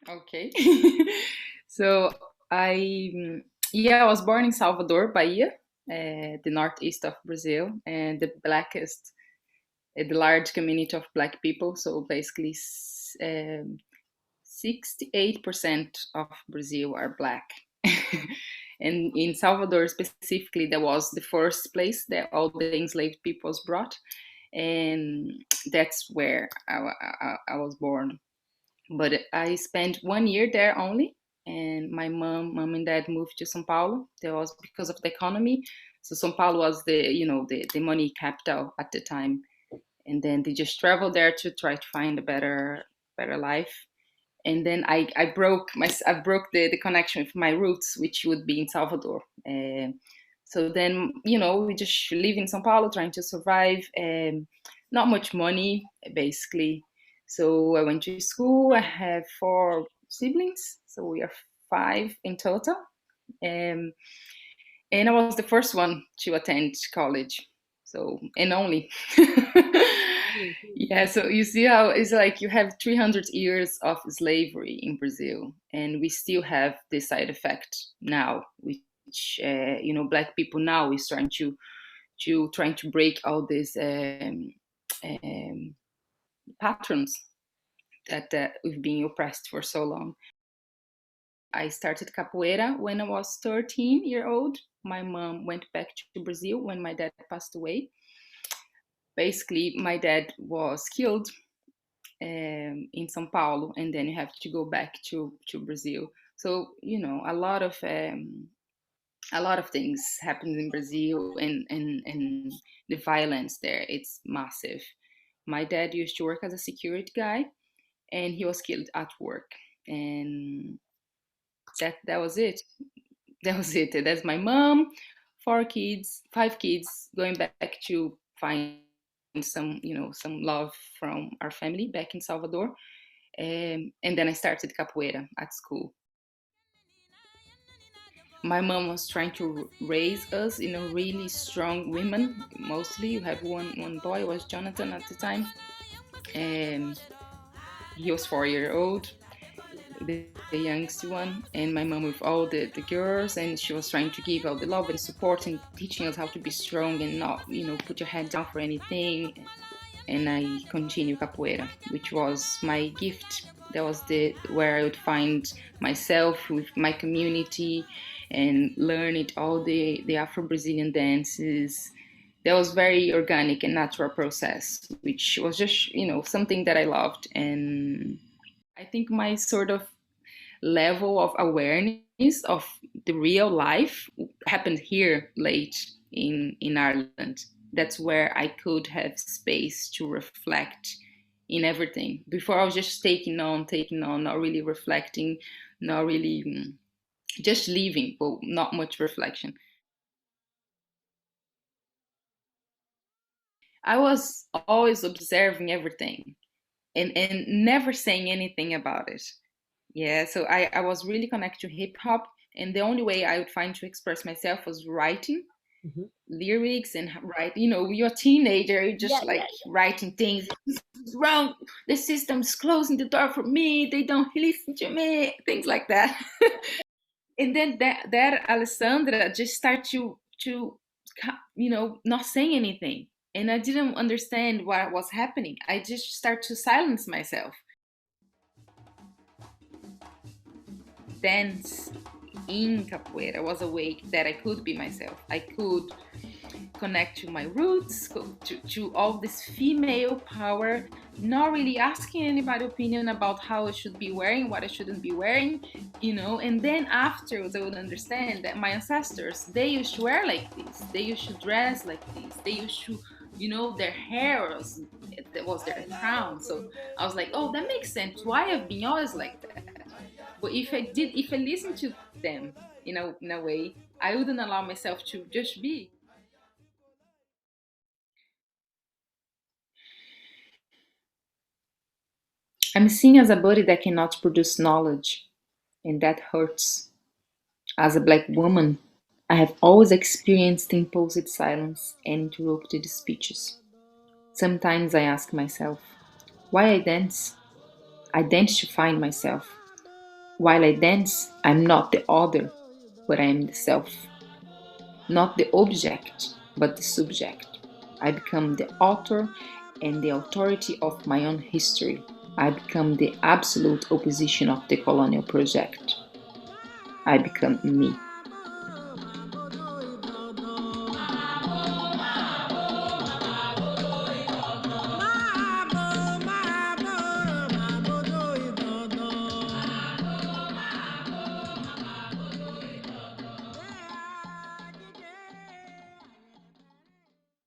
Okay. So I, yeah, I was born in Salvador, Bahia, the northeast of Brazil, and the blackest, the large community of black people. So basically, 68% of Brazil are black. And in Salvador specifically, that was the first place that all the enslaved peoples brought, and that's where I was born. But I spent 1 year there only, and my mom and dad moved to Sao Paulo. That was because of the economy. So Sao Paulo was the money capital at the time, and then they just traveled there to try to find a better life. And then I broke the connection with my roots, which would be in Salvador. So then we just live in Sao Paulo trying to survive. Not much money basically. So I went to school. I have four siblings, so we are five in total. Um, and I was the first one to attend college. So and only. Yeah, so you see how it's like you have 300 years of slavery in Brazil, and we still have this side effect now, which black people now is trying to break all these um, patterns that we've been oppressed for so long. I started capoeira when I was 13-year old. My mom went back to Brazil when my dad passed away. Basically, my dad was killed in Sao Paulo, and then you have to go back to Brazil. So a lot of things happens in Brazil, and the violence there, it's massive. My dad used to work as a security guy, and he was killed at work, and that was it. That was it. That's my mom, four kids, five kids, going back to find some love from our family back in Salvador. And then I started capoeira at school. My mom was trying to raise us in a really strong women. Mostly, you have one boy, was Jonathan at the time, and he was 4 year old, the youngest one, and my mom with all the girls, and she was trying to give all the love and support and teaching us how to be strong and not put your head down for anything. And I continue capoeira, which was my gift. That was the where I would find myself with my community and learn it all the Afro Brazilian dances. That was very organic and natural process, which was just something that I loved. And I think my sort of level of awareness of the real life happened here late in Ireland. That's where I could have space to reflect in everything. Before I was just taking on, not really reflecting, not really just living, but not much reflection. I was always observing everything and never saying anything about it. Yeah, so I was really connected to hip hop, and the only way I would find to express myself was writing Mhm. lyrics and write. You're a teenager, you're Yeah, just like yeah, writing things. It's wrong. The system's closing the door for me. They don't listen to me. Things like that. And then that Alessandra just start to not saying anything, and I didn't understand what was happening. I just start to silence myself. Dance in capoeira was a way that I could be myself. I could connect to my roots, to all this female power, not really asking anybody opinion about how I should be wearing, what I shouldn't be wearing. And then afterwards, I would understand that my ancestors, they used to wear like this, they used to dress like this, they used to, their hair was their crown. So I was like, oh, that makes sense. Why I've been always like that. But if I listened to them, in a way, I wouldn't allow myself to just be. I'm seen as a body that cannot produce knowledge, and that hurts. As a black woman, I have always experienced imposed silence and interrupted speeches. Sometimes I ask myself, why I dance? I dance to find myself. While I dance, I'm not the other, but I am the self. Not the object, but the subject. I become the author and the authority of my own history. I become the absolute opposition of the colonial project. I become me.